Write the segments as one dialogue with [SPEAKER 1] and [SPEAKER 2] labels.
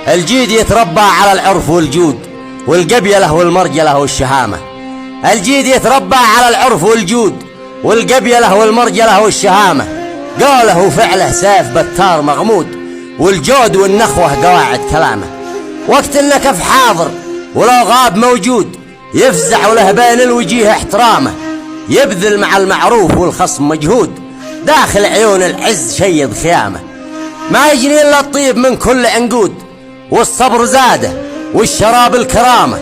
[SPEAKER 1] الجيد يتربى على العرف والجود والقبيلة والمرجلة والشهامة. الجيد يتربى على العرف والجود والقبيلة والمرجلة والشهامة. قوله وفعله سيف بتار مغمود، والجود والنخوة قواعد كلامه. وقت النكف حاضر ولو غاب موجود، يفزع وله بين الوجيه احترامه. يبذل مع المعروف والخصم مجهود، داخل عيون العز شيد خيامه. ما يجني إلا الطيب من كل عنقود، والصبر زاده والشراب الكرامة.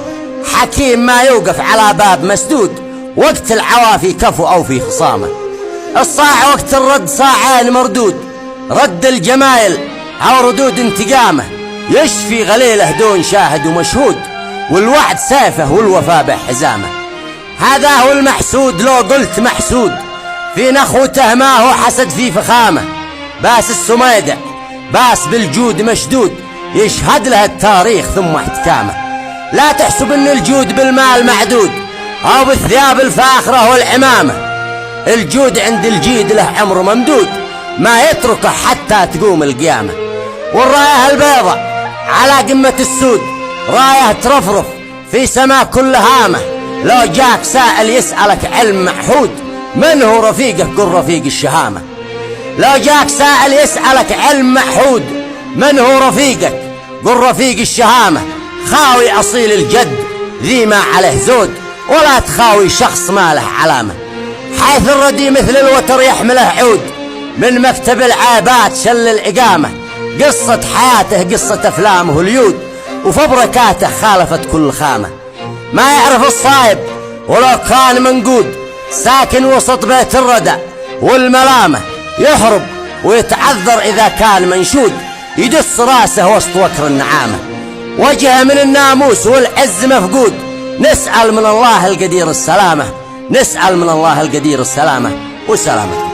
[SPEAKER 1] حكيم ما يوقف على باب مسدود، وقت العوافي كفو أو في خصامه. الصاع وقت الرد صاعين مردود، رد الجمايل أو ردود انتقامه. يشفي غليله دون شاهد ومشهود، والوعد سيفه والوفاء بحزامه. هذا هو المحسود لو قلت محسود، في نخوته ما هو حسد في فخامه. باس السميدع باس بالجود مشدود، يشهد له التاريخ ثم احتكامه. لا تحسب ان الجود بالمال معدود او بالثياب الفاخرة والعمامة. الجود عند الجيد له عمر ممدود، ما يتركه حتى تقوم القيامة. والراية البيضاء على قمة السود، راية ترفرف في سماء كل هامة. لو جاك سائل يسألك علم معهود، من هو رفيقه قل رفيق الشهامة. لو جاك سائل يسألك علم معهود، من هو رفيقك قل رفيق الشهامة. خاوي أصيل الجد ذي ما عليه زود، ولا تخاوي شخص ما له علامة. حيث الردي مثل الوتر يحمله عود، من مكتب العابات شل الإقامة. قصة حياته قصة أفلامه اليود، وفبركاته خالفت كل خامة. ما يعرف الصايب ولو كان منقود، ساكن وسط بيت الردى والملامة. يهرب ويتعذر إذا كان منشود، يدس راسه وسط وكر النعامة. وجهه من الناموس والعز مفقود، نسأل من الله القدير السلامة. نسأل من الله القدير السلامة وسلامة.